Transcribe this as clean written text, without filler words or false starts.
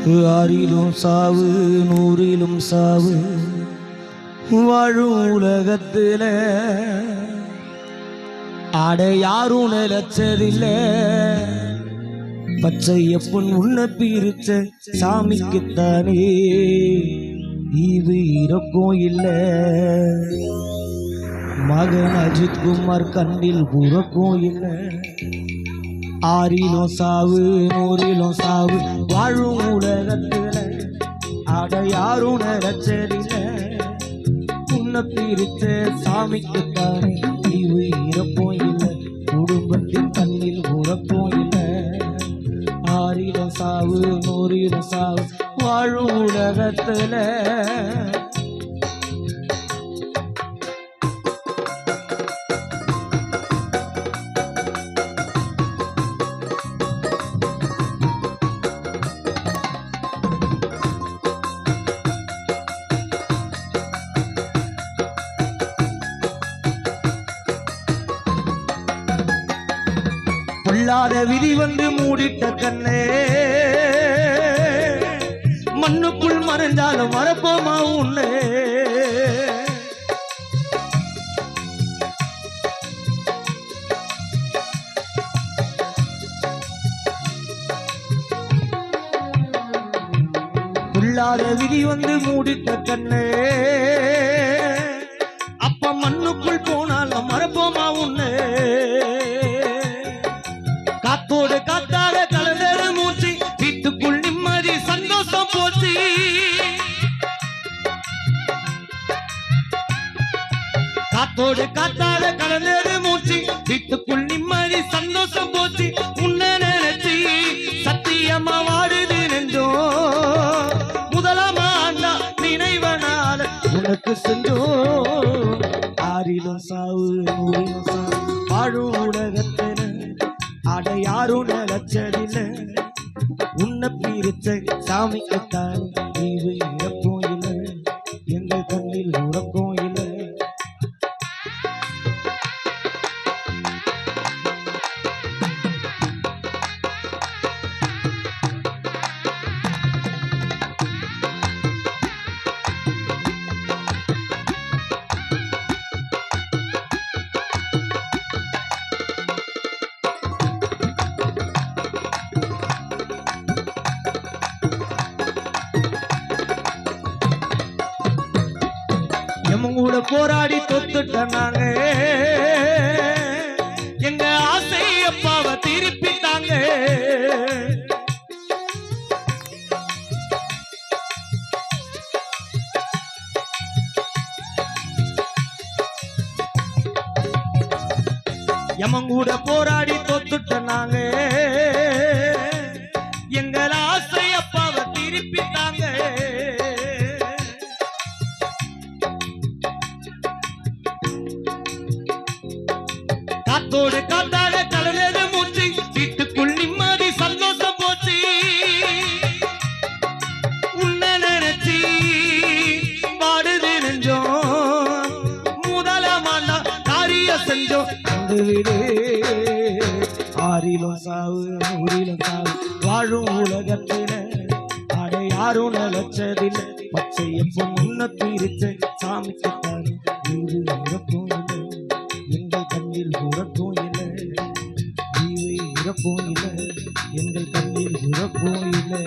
ஆறிலும் சாவு நூறிலும் சாவு வாழும் உலகத்துல ஆட யாரும் நிலச்சதில்ல பச்சையப்பன் உன்னை பிரிச்ச சாமிக்குத்தானே இது இறக்கும் இல்ல மகன் அஜித் குமார் கண்ணில் புறக்கும் இல்ல ஆறிலும் சாவு நூறிலும் சாவு வாழும் உலகத்துல ஆட யாரும் நிலச்சதில்ல உன்னை பிரிச்ச சாமிக்குத்தானே இது இறக்கும் இல்ல குடும்பத்தின் கண்ணில் புறக்கும் இல்ல ஆறிலும் சாவு நூறிலும் சாவு வாழும் உலகத்துல பொல்லாத விதி வந்து மூடிட்ட கண்ணே மண்ணுக்குள் மறைஞ்சாலும் மறப்போமா உன்னே பொல்லாத விதி வந்து மூடிட்ட கண்ணே அப்ப மண்ணுக்குள் போனாலும் மறப்போமா உன்னே காத்தோடு காத்தாக கலந்தது மூச்சு வீட்டுக்குள் நிம்மதி சந்தோஷம் போச்சு காத்தோடு காத்தாக கலந்தது மூச்சு வீட்டுக்குள் நிம்மதி சந்தோஷம் போச்சு உன்னை நினைச்சு சத்தியமா வாடுது நெஞ்சோ முதலாம் ஆண்டா நினைவனால உனக்கு செஞ்சோ ஆறிலும் சாவு நூறிலும் சாவு வாழும் உலகத்தின அட யாரும் நிலச்சதில்ல உன்னை பிரிச்ச சாமிக்குத்தான் இது இறக்கும் இல்லை எங்கள் கண்ணில் உறக்கும் இல்லை எமங்கூட போராடி தொத்துட்ட நாங்க எங்க ஆசை அப்பாவை திருப்பிட்டாங்க எமங்கூட போராடி தொத்துட்ட நாங்க எங்கள் ஆசை அப்பாவை திருப்பிட்டாங்க காத்தோடு காத்தாட கலந்தது மூச்சு வீட்டுக்குள் நிம்மதி சந்தோஷம் போச்சு உன்னை நினைச்சு பாடுது நெஞ்சோம் முதலமாண்டா காரிய செஞ்சோம் விடு ஆறிலும் சாவு நூறிலும் சாவு வாழும் உலகத்தில ஆட யாரும் நிலச்சதில்லை பச்சையப்பன் உன்னை பிரிச்ச சாமிக்குத்தானே இது இறக்கும் இல்லை எங்கள் கண்ணில் உறக்கும் இல்லை ஜீவை இறக்கும் இல்லை எங்கள் கண்ணில் உறக்கும் இல்லை